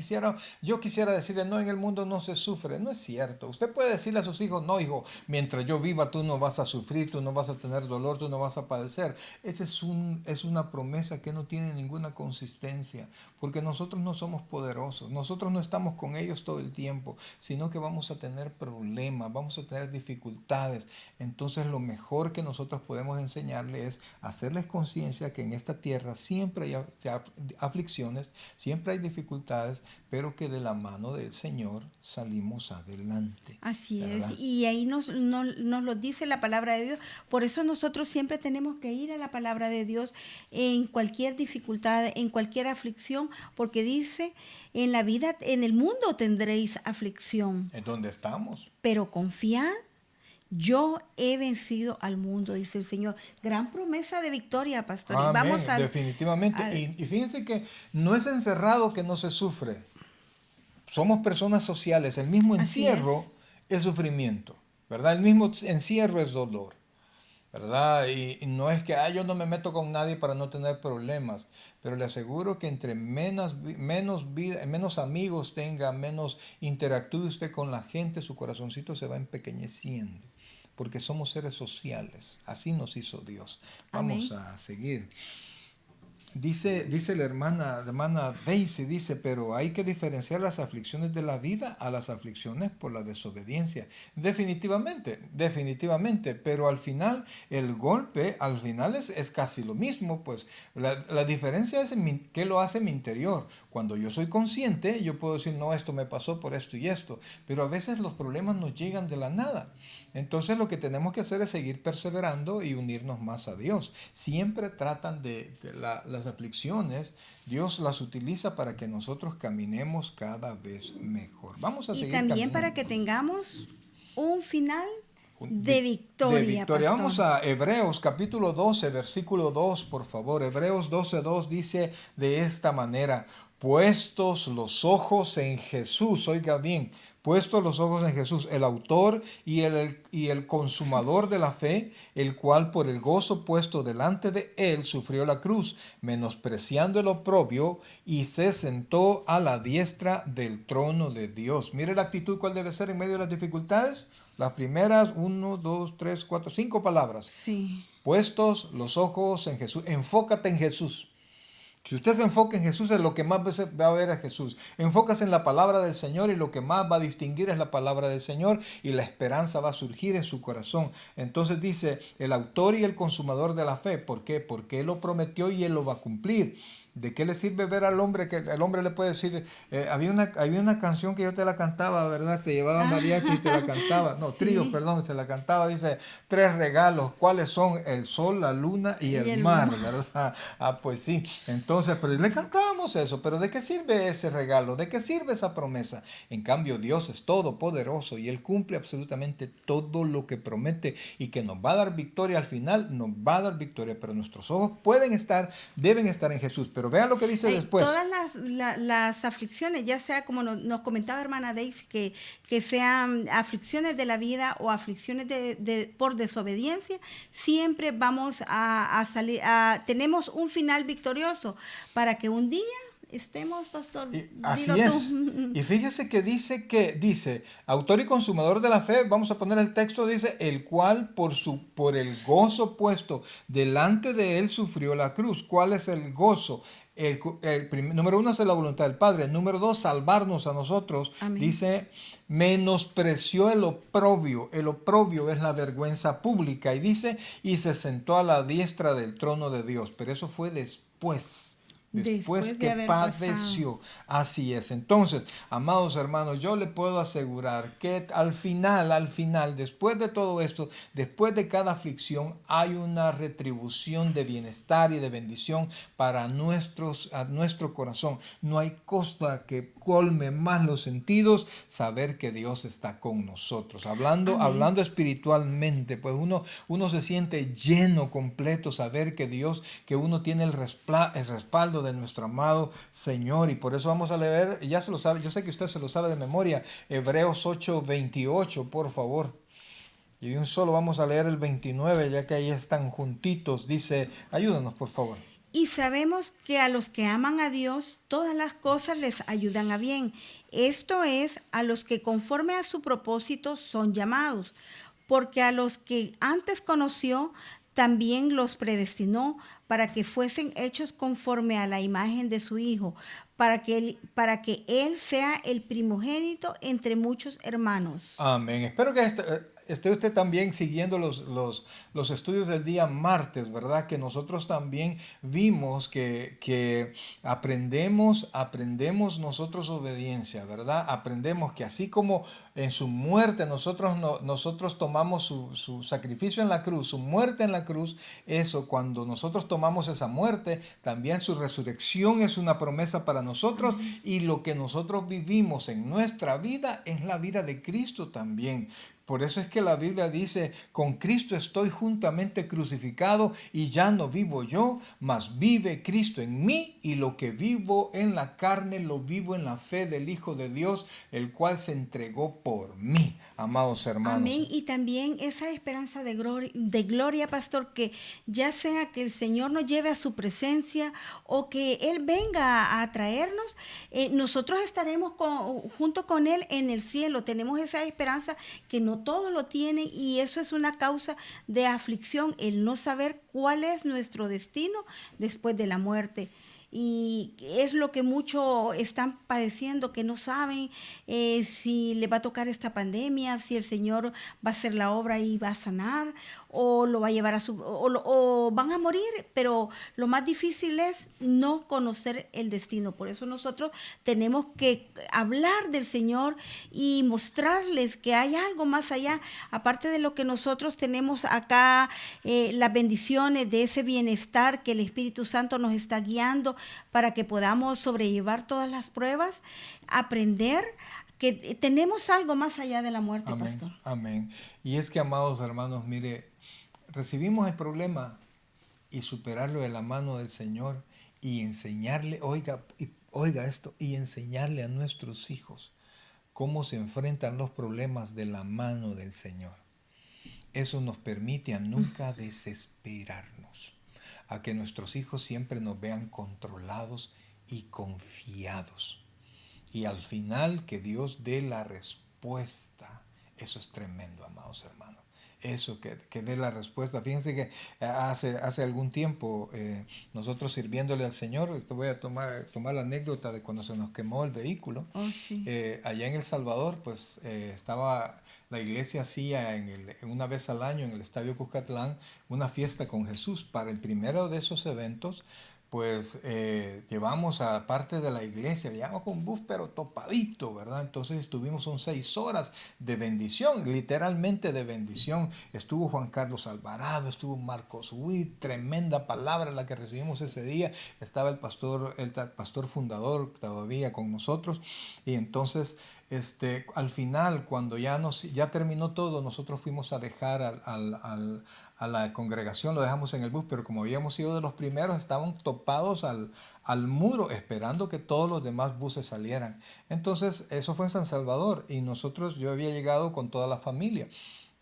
yo quisiera decirle, no, en el mundo no se sufre. No es cierto. Usted puede decirle a sus hijos, no, hijo, mientras yo viva tú no vas a sufrir, tú no vas a tener dolor, tú no vas a padecer. Esa es una promesa que no tiene ninguna consistencia, porque nosotros no somos poderosos. Nosotros no estamos con ellos todo el tiempo, sino que vamos a tener problemas, vamos a tener dificultades. Entonces, lo mejor que nosotros podemos enseñarles es hacerles conciencia que en esta tierra siempre hay aflicciones, siempre hay dificultades, pero que de la mano del Señor salimos adelante. Así ¿verdad? es, y ahí nos lo dice la palabra de Dios. Por eso nosotros siempre tenemos que ir a la palabra de Dios en cualquier dificultad, en cualquier aflicción, porque dice, en la vida, en el mundo tendréis aflicción. ¿En dónde estamos? Pero confiad, yo he vencido al mundo, dice el Señor. Gran promesa de victoria, pastor. Amén, Vamos definitivamente. Y fíjense que no es encerrado que no se sufre. Somos personas sociales. El mismo encierro es sufrimiento, ¿verdad? El mismo encierro es dolor, ¿verdad? Y no es que yo no me meto con nadie para no tener problemas, pero le aseguro que entre menos amigos tenga, menos interactúe usted con la gente, su corazoncito se va empequeñeciendo, porque somos seres sociales. Así nos hizo Dios. Vamos a seguir. Dice la hermana Daisy, dice, pero hay que diferenciar las aflicciones de la vida a las aflicciones por la desobediencia. Definitivamente, pero al final el golpe, es casi lo mismo, pues la diferencia es qué lo hace en mi interior. Cuando yo soy consciente, yo puedo decir, no, esto me pasó por esto y esto, pero a veces los problemas nos llegan de la nada. Entonces lo que tenemos que hacer es seguir perseverando y unirnos más a Dios. Siempre tratan las aflicciones, Dios las utiliza para que nosotros caminemos cada vez mejor. Vamos a Y seguir también para que caminando. tengamos un final de De victoria, victoria. pastor. Vamos a Hebreos capítulo 12, versículo 2, por favor. Hebreos 12:2 dice de esta manera: puestos los ojos en Jesús, oiga bien, puestos los ojos en Jesús, el autor y el consumador de la fe, el cual por el gozo puesto delante de él sufrió la cruz, menospreciando el oprobio, y se sentó a la diestra del trono de Dios. Mire la actitud, cuál debe ser en medio de las dificultades. Las primeras, 5 palabras. Sí. Puestos los ojos en Jesús. Enfócate en Jesús. Si usted se enfoca en Jesús, es lo que más veces va a ver a Jesús. Enfócase en la palabra del Señor y lo que más va a distinguir es la palabra del Señor, y la esperanza va a surgir en su corazón. Entonces dice, el autor y el consumador de la fe. ¿Por qué? Porque Él lo prometió y Él lo va a cumplir. ¿De qué le sirve ver al hombre que el hombre le puede decir, había una canción que yo te la cantaba, ¿verdad? Te llevaba mariachi y te la cantaba, no, trío, perdón, te la cantaba, dice, 3 regalos, ¿cuáles son? El sol, la luna y el mar, ¿verdad? Pues sí, entonces, pero le cantábamos eso, pero ¿de qué sirve ese regalo? ¿De qué sirve esa promesa? En cambio, Dios es todopoderoso y Él cumple absolutamente todo lo que promete, y que nos va a dar victoria al final, nos va a dar victoria, pero nuestros ojos deben estar en Jesús. Pero vean lo que dice después. Todas las aflicciones, ya sea como nos comentaba hermana Daisy, que sean aflicciones de la vida o aflicciones por desobediencia, siempre vamos a salir, tenemos un final victorioso para que un día estemos, pastor. Así Dilo es. tú. Y fíjese que dice, autor y consumador de la fe, vamos a poner el texto, dice, el cual por el gozo puesto delante de él sufrió la cruz. ¿Cuál es el gozo? Número 1 es la voluntad del Padre. Número 2, salvarnos a nosotros. Amén. Dice, menospreció el oprobio. El oprobio es la vergüenza pública. Y dice, y se sentó a la diestra del trono de Dios. Pero eso fue después Después de que haber padeció. Así es. Entonces, amados hermanos, yo le puedo asegurar que al final, después de todo esto, después de cada aflicción, hay una retribución de bienestar y de bendición para nuestro corazón. No hay cosa que colme más los sentidos, saber que Dios está con nosotros. Hablando espiritualmente, pues uno se siente lleno, completo, saber que uno tiene el respaldo de nuestro amado Señor. Y por eso vamos a leer, ya se lo sabe, yo sé que usted se lo sabe de memoria, Hebreos 8:28, por favor. Y de un solo vamos a leer el 29, ya que ahí están juntitos. Dice, ayúdanos, por favor. Y sabemos que a los que aman a Dios, todas las cosas les ayudan a bien. Esto es, a los que conforme a su propósito son llamados. Porque a los que antes conoció, también los predestinó para que fuesen hechos conforme a la imagen de su Hijo, para que él sea el primogénito entre muchos hermanos. Amén. Espero que esté usted también siguiendo los estudios del día martes, ¿verdad? Que nosotros también vimos que aprendemos nosotros obediencia, ¿verdad? Aprendemos que así como en su muerte nosotros tomamos su sacrificio en la cruz, su muerte en la cruz, eso, cuando nosotros tomamos esa muerte, también su resurrección es una promesa para nosotros. Y lo que nosotros vivimos en nuestra vida es la vida de Cristo también. Por eso es que la Biblia dice, con Cristo estoy juntamente crucificado, y ya no vivo yo, mas vive Cristo en mí, y lo que vivo en la carne lo vivo en la fe del Hijo de Dios, el cual se entregó por mí, amados hermanos. Amén. Y también esa esperanza de gloria, pastor, que ya sea que el Señor nos lleve a su presencia o que Él venga a traernos, nosotros estaremos junto con Él en el cielo. Tenemos esa esperanza que no todos lo tienen, y eso es una causa de aflicción, el no saber cuál es nuestro destino después de la muerte. Y es lo que muchos están padeciendo, que no saben si le va a tocar esta pandemia, si el Señor va a hacer la obra y va a sanar, o lo va a llevar a su, o van a morir, pero lo más difícil es no conocer el destino. Por eso nosotros tenemos que hablar del Señor y mostrarles que hay algo más allá, aparte de lo que nosotros tenemos acá, las bendiciones de ese bienestar que el Espíritu Santo nos está guiando para que podamos sobrellevar todas las pruebas, aprender que tenemos algo más allá de la muerte, Amén, pastor. amén. Y es que, amados hermanos, mire, recibimos el problema y superarlo de la mano del Señor y enseñarle, oiga esto, y enseñarle a nuestros hijos cómo se enfrentan los problemas de la mano del Señor. Eso nos permite a nunca desesperarnos, a que nuestros hijos siempre nos vean controlados y confiados. Y al final que Dios dé la respuesta. Eso es tremendo, amados hermanos. Eso, que dé la respuesta. Fíjense que hace algún tiempo nosotros sirviéndole al Señor, te voy a tomar la anécdota de cuando se nos quemó el vehículo. Oh, sí. Allá en El Salvador, pues estaba la iglesia hacía una vez al año en el Estadio Cuscatlán una fiesta con Jesús. Para el primero de esos eventos, pues llevamos a parte de la iglesia, llevamos con un bus pero topadito, ¿verdad? Entonces son 6 horas de bendición, literalmente de bendición. Estuvo Juan Carlos Alvarado, estuvo Marcos Witt, tremenda palabra la que recibimos ese día. Estaba el pastor fundador todavía con nosotros. Y entonces al final, cuando ya terminó todo, nosotros fuimos a dejar a la congregación, lo dejamos en el bus, pero como habíamos sido de los primeros, estaban topados al muro, esperando que todos los demás buses salieran. Entonces, eso fue en San Salvador, y yo había llegado con toda la familia.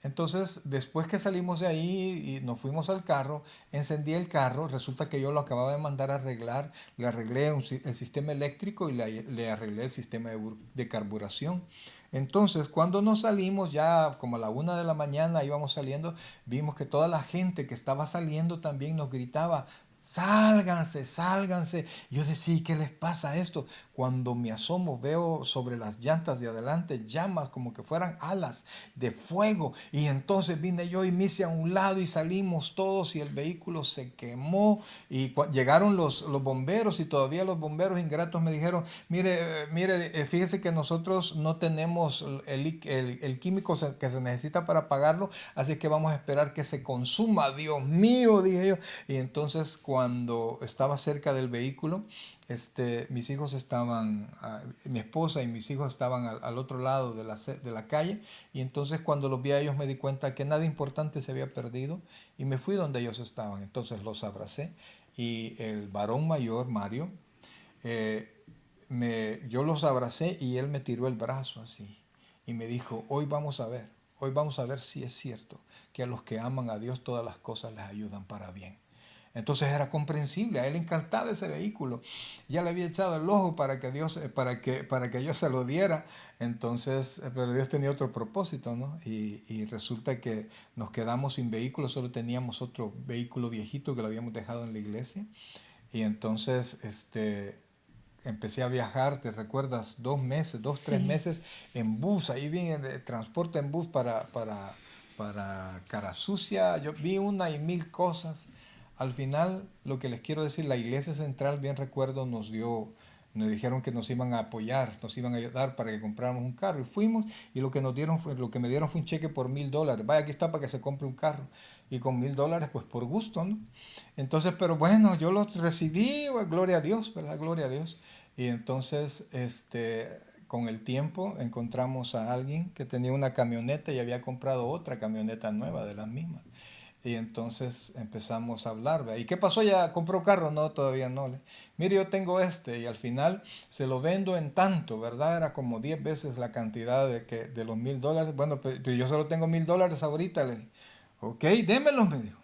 Entonces, después que salimos de ahí y nos fuimos al carro, encendí el carro, resulta que yo lo acababa de mandar a arreglar, le arreglé el sistema eléctrico y le arreglé el sistema de carburación. Entonces, cuando nos salimos, ya como a la 1 de la mañana íbamos saliendo, vimos que toda la gente que estaba saliendo también nos gritaba: sálganse, sálganse. Y yo decía, ¿qué les pasa a esto? Cuando me asomo, veo sobre las llantas de adelante llamas como que fueran alas de fuego. Y entonces vine yo y me hice a un lado y salimos todos y el vehículo se quemó. Y llegaron los bomberos, y todavía los bomberos ingratos me dijeron: fíjese que nosotros no tenemos el químico que se necesita para apagarlo, así que vamos a esperar que se consuma. Dios mío, dije yo. Y entonces, cuando estaba cerca del vehículo, mis hijos estaban, mi esposa y mis hijos estaban al otro lado de la calle, y entonces cuando los vi a ellos me di cuenta que nada importante se había perdido, y me fui donde ellos estaban. Entonces los abracé, y el varón mayor, Mario, eh, yo los abracé y él me tiró el brazo así y me dijo: hoy vamos a ver si es cierto que a los que aman a Dios todas las cosas les ayudan para bien. Entonces era comprensible, a él le encantaba ese vehículo. Ya le había echado el ojo para que yo se lo diera. Entonces, pero Dios tenía otro propósito, ¿no? Y resulta que nos quedamos sin vehículo, solo teníamos otro vehículo viejito que lo habíamos dejado en la iglesia. Y entonces, empecé a viajar, ¿te recuerdas? 3 Sí. meses en bus. Ahí vine de transporte en bus para Cara Sucia. Yo vi una y mil cosas. Al final, lo que les quiero decir, la iglesia central, bien recuerdo, nos dijeron que nos iban a apoyar, nos iban a ayudar para que compráramos un carro. Y fuimos, y lo que me dieron fue un cheque por $1,000. Vaya, aquí está para que se compre un carro. Y con $1,000, pues por gusto, ¿no? Entonces, pero bueno, yo los recibí, pues, gloria a Dios, ¿verdad? Gloria a Dios. Y entonces, con el tiempo encontramos a alguien que tenía una camioneta y había comprado otra camioneta nueva de las mismas. Y entonces empezamos a hablar, ¿verdad? ¿Y qué pasó? ¿Ya compró carro? No, todavía no. Mire, yo tengo y al final se lo vendo en tanto, ¿verdad? Era como 10 veces la cantidad de los $1,000. Bueno, pero yo solo tengo $1,000 ahorita. Le dije: ok, démelos, me dijo.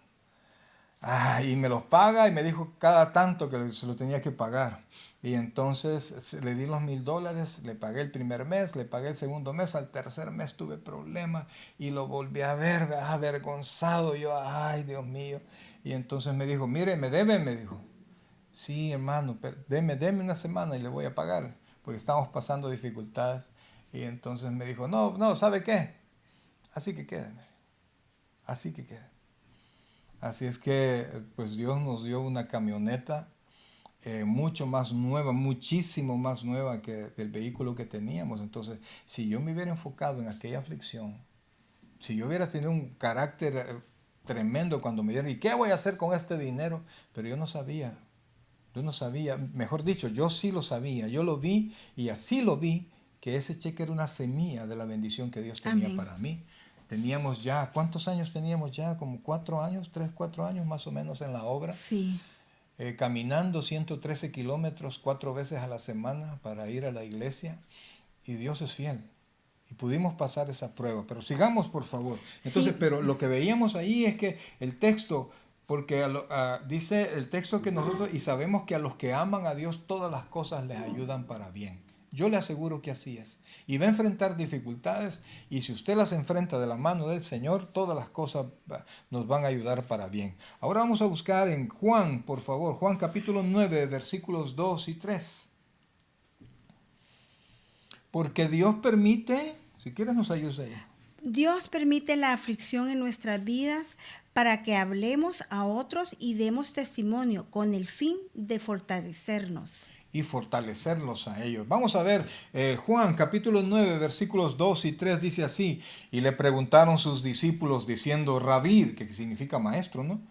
Y me los paga, y me dijo cada tanto que se lo tenía que pagar. Y entonces le di los $1,000, le pagué el primer mes, le pagué el segundo mes, al tercer mes tuve problemas y lo volví a ver, avergonzado. Yo, ay, Dios mío. Y entonces me dijo: mire, me debe, me dijo. Sí, hermano, pero deme una semana y le voy a pagar, porque estamos pasando dificultades. Y entonces me dijo: no, no, ¿sabe qué? Así que quédeme, así que quédeme. Así es que pues Dios nos dio una camioneta mucho más nueva, muchísimo más nueva que el vehículo que teníamos. Entonces, si yo me hubiera enfocado en aquella aflicción, si yo hubiera tenido un carácter tremendo cuando me dieron, ¿y qué voy a hacer con este dinero? Pero yo no sabía, mejor dicho, yo sí lo sabía, yo lo vi y así lo vi, que ese cheque era una semilla de la bendición que Dios tenía Amén. para mí. Teníamos ya, ¿cuántos años teníamos ya? Como 4 años, 3, 4 años más o menos en la obra. Sí. Caminando 113 kilómetros 4 veces a la semana para ir a la iglesia. Y Dios es fiel. Y pudimos pasar esa prueba. Pero sigamos, por favor. Entonces, Sí. pero lo que veíamos ahí es que el texto, porque dice el texto que nosotros, y sabemos que a los que aman a Dios todas las cosas les ayudan para bien. Yo le aseguro que así es. Y va a enfrentar dificultades, y si usted las enfrenta de la mano del Señor, todas las cosas nos van a ayudar para bien. Ahora vamos a buscar en Juan, por favor, Juan capítulo 9, versículos 2 y 3. Porque Dios permite, si quieres nos ayudes ahí. Dios permite la aflicción en nuestras vidas para que hablemos a otros y demos testimonio con el fin de fortalecernos. Y fortalecerlos a ellos. Vamos a ver, Juan capítulo 9, versículos 2 y 3 dice así, y le preguntaron sus discípulos diciendo, Rabí, que significa maestro, ¿no?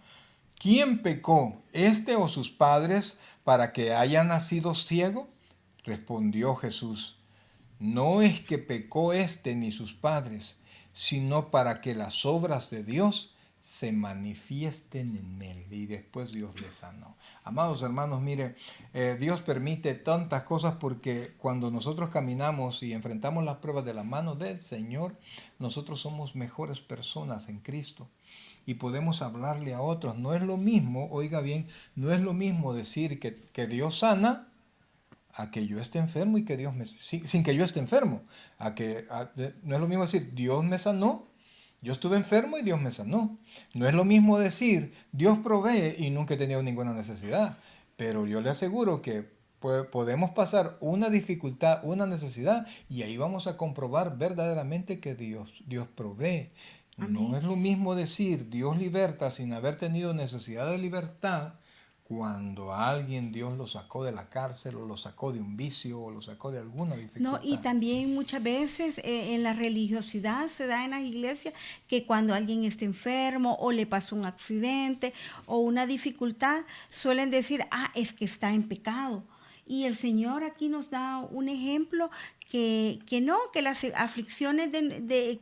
¿Quién pecó, este o sus padres, para que haya nacido ciego? Respondió Jesús, no es que pecó este ni sus padres, sino para que las obras de Dios se manifiesten en él. Y después Dios le sanó. Amados hermanos, mire, Dios permite tantas cosas porque cuando nosotros caminamos y enfrentamos las pruebas de la mano del Señor, nosotros somos mejores personas en Cristo y podemos hablarle a otros. No es lo mismo, oiga bien, no es lo mismo decir que Dios sana a que yo esté enfermo y que Dios me... sin que yo esté enfermo. No es lo mismo decir, Dios me sanó, yo estuve enfermo y Dios me sanó. No es lo mismo decir, Dios provee y nunca he tenido ninguna necesidad. Pero yo le aseguro que podemos pasar una dificultad, una necesidad, y ahí vamos a comprobar verdaderamente que Dios provee. No Amén. es lo mismo decir, Dios liberta sin haber tenido necesidad de libertad, cuando a alguien Dios lo sacó de la cárcel o lo sacó de un vicio o lo sacó de alguna No, y dificultad. también muchas veces en la religiosidad se da en las iglesias que cuando alguien está enfermo o le pasó un accidente o una dificultad, suelen decir, es que está en pecado. Y el Señor aquí nos da un ejemplo que no, que las aflicciones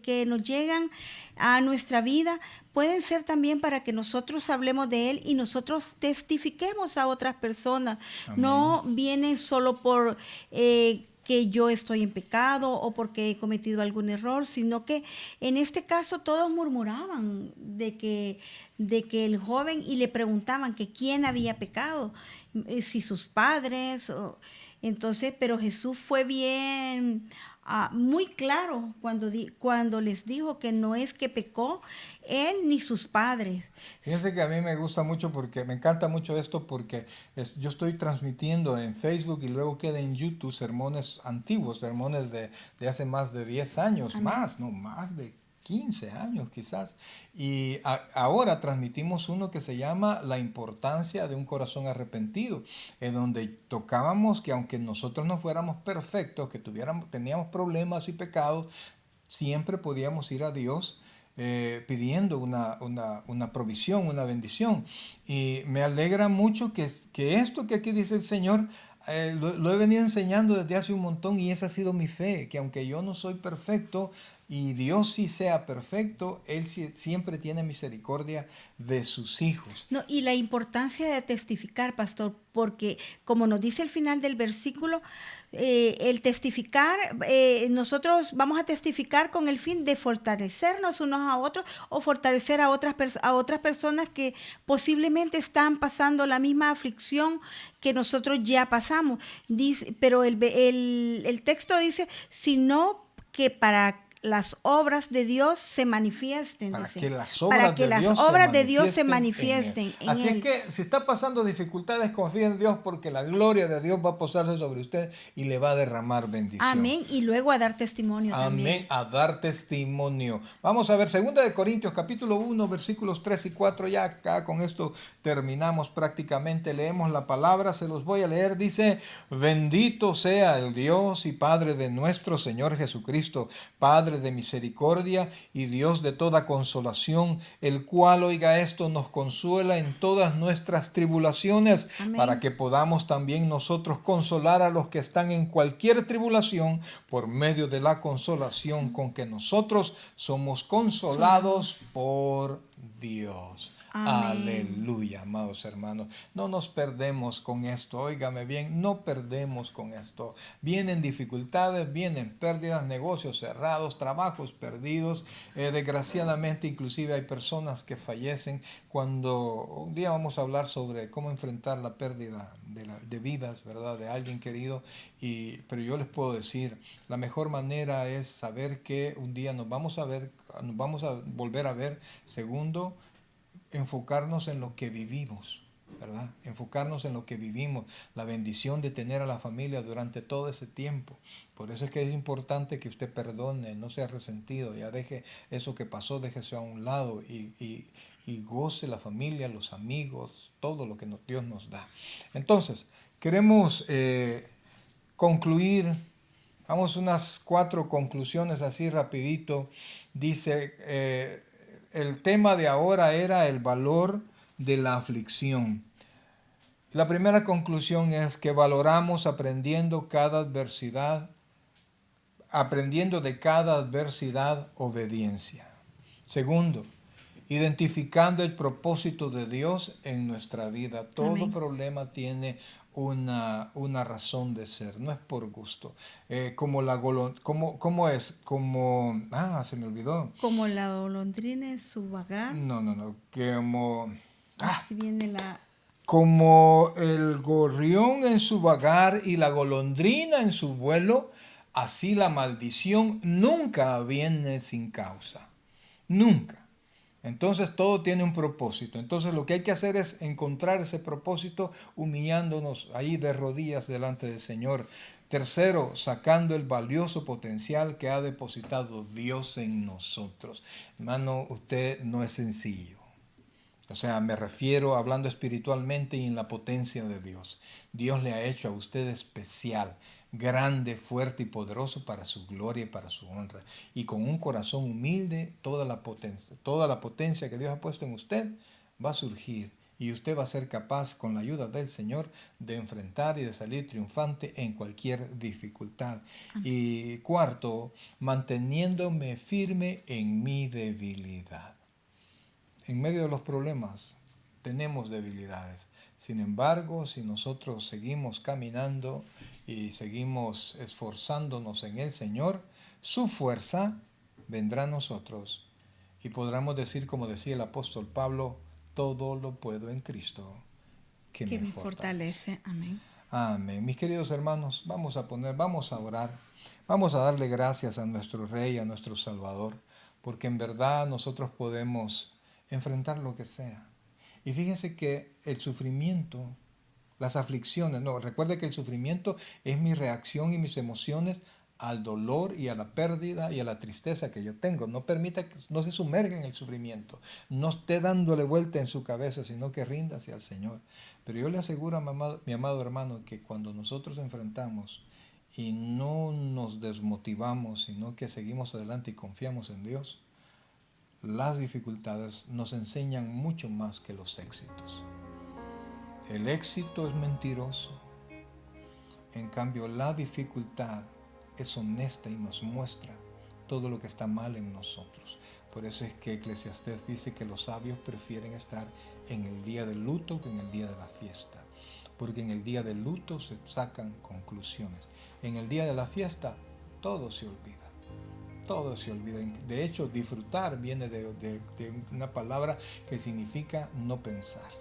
que nos llegan a nuestra vida pueden ser también para que nosotros hablemos de Él y nosotros testifiquemos a otras personas. Amén. No viene solo por que yo estoy en pecado o porque he cometido algún error, sino que en este caso todos murmuraban de que el joven y le preguntaban que quién había pecado, si sus padres, entonces, pero Jesús fue bien, muy claro cuando les dijo que no es que pecó él ni sus padres. Fíjense que a mí me gusta mucho porque me encanta mucho esto porque yo estoy transmitiendo en Facebook y luego queda en YouTube sermones antiguos, sermones de hace más de 10 años, Amén. más de 15 años quizás. Y ahora transmitimos uno que se llama La importancia de un corazón arrepentido, en donde tocábamos que aunque nosotros no fuéramos perfectos, que teníamos problemas y pecados, siempre podíamos ir a Dios pidiendo una provisión, una bendición. Y me alegra mucho que esto que aquí dice el Señor, lo he venido enseñando desde hace un montón y esa ha sido mi fe, que aunque yo no soy perfecto y Dios sí sea perfecto, Él siempre tiene misericordia de sus hijos. No, y la importancia de testificar, pastor, porque como nos dice el final del versículo, el testificar, nosotros vamos a testificar con el fin de fortalecernos unos a otros o fortalecer a otras personas que posiblemente están pasando la misma aflicción que nosotros ya pasamos. Dice, pero el texto dice, sino que para las obras de Dios se manifiesten. Para dice. que las Para obras que de las Dios obras de Dios se manifiesten manifiesten en él. Así en es él. que si está pasando dificultades, confía en Dios, porque la gloria de Dios va a posarse sobre usted y le va a derramar bendición. Amén. Y luego a dar testimonio Amén, también. a dar testimonio. Vamos a ver 2 Corintios capítulo 1 versículos 3 y 4. Ya acá con esto terminamos prácticamente. Leemos la palabra, se los voy a leer. Dice: bendito sea el Dios y Padre de nuestro Señor Jesucristo, Padre de misericordia y Dios de toda consolación, el cual, oiga esto, nos consuela en todas nuestras tribulaciones, Amén. para que podamos también nosotros consolar a los que están en cualquier tribulación por medio de la consolación con que nosotros somos consolados por Dios. Amén. Aleluya, amados hermanos. No nos perdemos con esto, óigame bien, no perdemos con esto. Vienen dificultades, vienen pérdidas, negocios cerrados, trabajos perdidos. Desgraciadamente, inclusive hay personas que fallecen. Cuando un día vamos a hablar sobre cómo enfrentar la pérdida de vidas, ¿verdad? De alguien querido. Pero yo les puedo decir, la mejor manera es saber que un día nos vamos a ver, nos vamos a volver a ver. Segundo, enfocarnos en lo que vivimos, ¿verdad? Enfocarnos en lo que vivimos, la bendición de tener a la familia durante todo ese tiempo. Por eso es que es importante que usted perdone, no sea resentido, ya deje eso que pasó, déjese a un lado y goce la familia, los amigos, todo lo que Dios nos da. Entonces, queremos concluir. Vamos unas 4 conclusiones así rapidito. Dice, el tema de ahora era el valor de la aflicción. La primera conclusión es que valoramos aprendiendo de cada adversidad obediencia. Segundo, identificando el propósito de Dios en nuestra vida. Todo Amén. problema tiene una razón de ser, no es por gusto. Se me olvidó. Como la golondrina en su vagar, No, así viene la... como el gorrión en su vagar y la golondrina en su vuelo, así la maldición nunca viene sin causa. Nunca. Entonces todo tiene un propósito. Entonces lo que hay que hacer es encontrar ese propósito humillándonos ahí de rodillas delante del Señor. Tercero, sacando el valioso potencial que ha depositado Dios en nosotros. Hermano, usted no es sencillo. O sea, me refiero hablando espiritualmente y en la potencia de Dios. Dios le ha hecho a usted especial, grande, fuerte y poderoso para su gloria y para su honra. Y con un corazón humilde, toda la potencia que Dios ha puesto en usted va a surgir. Y usted va a ser capaz, con la ayuda del Señor, de enfrentar y de salir triunfante en cualquier dificultad. Y cuarto, manteniéndome firme en mi debilidad. En medio de los problemas tenemos debilidades. Sin embargo, si nosotros seguimos caminando y seguimos esforzándonos en el Señor, su fuerza vendrá a nosotros y podremos decir, como decía el apóstol Pablo, todo lo puedo en Cristo que me fortalece. Amén. Amén. Mis queridos hermanos, vamos a orar, vamos a darle gracias a nuestro Rey, a nuestro Salvador, porque en verdad nosotros podemos enfrentar lo que sea. Y fíjense que el sufrimiento, las aflicciones, recuerde que el sufrimiento es mi reacción y mis emociones al dolor y a la pérdida y a la tristeza que yo tengo. No permita que no se sumerja en el sufrimiento, no esté dándole vuelta en su cabeza, sino que ríndase al Señor. Pero yo le aseguro a mi amado hermano que cuando nosotros enfrentamos y no nos desmotivamos, sino que seguimos adelante y confiamos en Dios, las dificultades nos enseñan mucho más que los éxitos. El éxito es mentiroso. En cambio, la dificultad es honesta y nos muestra todo lo que está mal en nosotros. Por eso es que Eclesiastés dice que los sabios prefieren estar en el día del luto que en el día de la fiesta. Porque en el día del luto se sacan conclusiones. En el día de la fiesta todo se olvida. Todo se olvida. De hecho, disfrutar viene de una palabra que significa no pensar.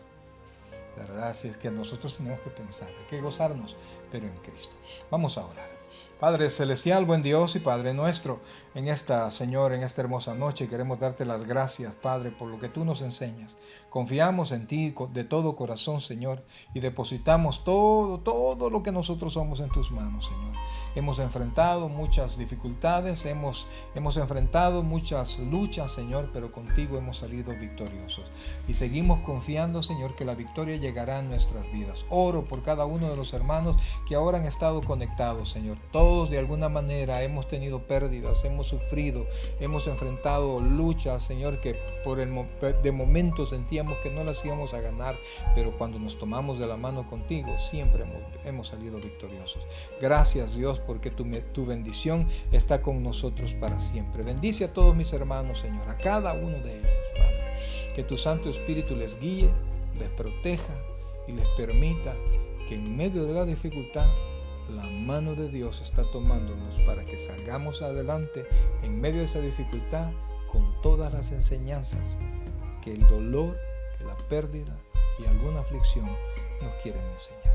¿Verdad? Así es que nosotros tenemos que pensar, hay que gozarnos, pero en Cristo. Vamos a orar. Padre Celestial, buen Dios y Padre nuestro, en esta, Señor, en esta hermosa noche queremos darte las gracias, Padre, por lo que tú nos enseñas. Confiamos en ti de todo corazón, Señor, y depositamos todo lo que nosotros somos en tus manos, Señor. Hemos enfrentado muchas dificultades, hemos enfrentado muchas luchas, Señor, pero contigo hemos salido victoriosos. Y seguimos confiando, Señor, que la victoria llegará a nuestras vidas. Oro por cada uno de los hermanos que ahora han estado conectados, Señor. Todos de alguna manera hemos tenido pérdidas, hemos sufrido, hemos enfrentado luchas, Señor, que de momento sentíamos que no las íbamos a ganar, pero cuando nos tomamos de la mano contigo, siempre hemos salido victoriosos. Gracias, Dios, porque tu bendición está con nosotros para siempre. Bendice a todos mis hermanos, Señor, a cada uno de ellos, Padre. Que tu Santo Espíritu les guíe, les proteja y les permita que en medio de la dificultad la mano de Dios está tomándonos para que salgamos adelante en medio de esa dificultad con todas las enseñanzas que el dolor, que la pérdida y alguna aflicción nos quieren enseñar.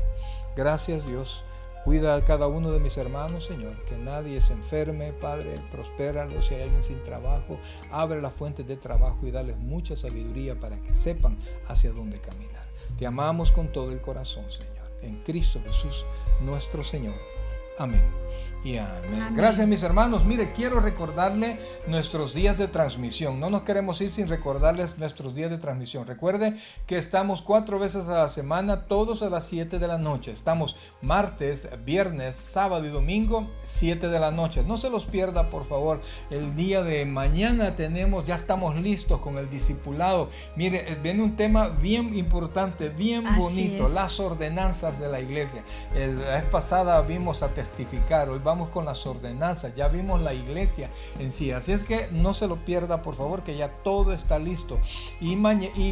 Gracias, Dios. Cuida a cada uno de mis hermanos, Señor, que nadie se enferme, Padre, prospéralo. Si hay alguien sin trabajo, abre las fuentes de trabajo y dales mucha sabiduría para que sepan hacia dónde caminar. Te amamos con todo el corazón, Señor, en Cristo Jesús, nuestro Señor. Amén. Y amén. Amén. Gracias, mis hermanos. Mire, quiero recordarle nuestros días de transmisión. No nos queremos ir sin recordarles nuestros días de transmisión. Recuerde que estamos 4 veces a la semana, todos a las 7 de la noche. Estamos martes, viernes, sábado y domingo, 7 de la noche. No se los pierda, por favor. El día de mañana ya estamos listos con el discipulado. Mire, viene un tema bien importante, bien bonito, las ordenanzas de la iglesia. La vez pasada vimos a testificar, hoy vamos con las ordenanzas, ya vimos la iglesia en sí, así es que no se lo pierda, por favor, que ya todo está listo. Y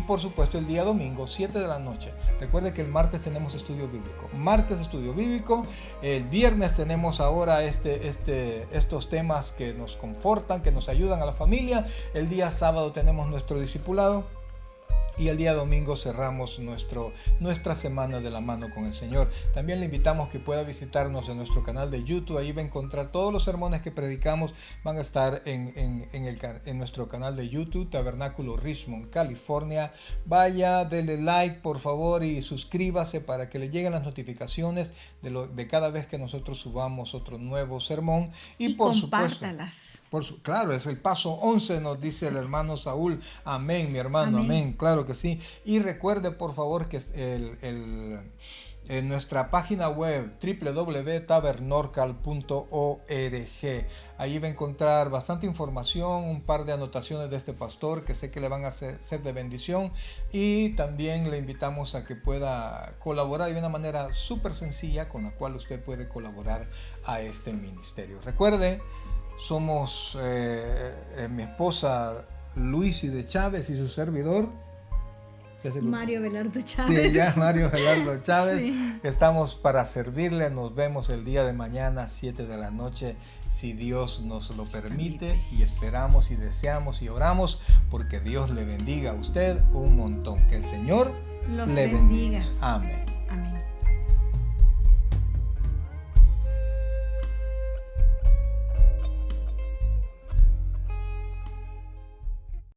por supuesto el día domingo, 7 de la noche. Recuerde que el martes tenemos estudio bíblico, el viernes tenemos ahora estos temas que nos confortan, que nos ayudan a la familia. El día sábado tenemos nuestro discipulado. Y el día domingo cerramos nuestra semana de la mano con el Señor. También le invitamos que pueda visitarnos en nuestro canal de YouTube. Ahí va a encontrar todos los sermones que predicamos. Van a estar en nuestro canal de YouTube, Tabernáculo Richmond, California. Vaya, dele like, por favor, y suscríbase para que le lleguen las notificaciones de cada vez que nosotros subamos otro nuevo sermón. Y por compártalas. Claro, es el paso 11, nos dice el hermano Saúl. Amén, mi hermano, amén. Claro que sí. Y recuerde, por favor, que en nuestra página web www.tabernorcal.org, ahí va a encontrar bastante información, un par de anotaciones de este pastor que sé que le van a ser de bendición, y también le invitamos a que pueda colaborar de una manera súper sencilla con la cual usted puede colaborar a este ministerio. Recuerde, somos mi esposa Luisi de Chávez y su servidor Mario Abelardo Chávez. Sí, ya Mario Abelardo Chávez. Sí. Estamos para servirle. Nos vemos el día de mañana, 7 de la noche, si Dios nos lo permite. Y esperamos y deseamos y oramos porque Dios le bendiga a usted un montón. Que el Señor Los le bendiga. Amén.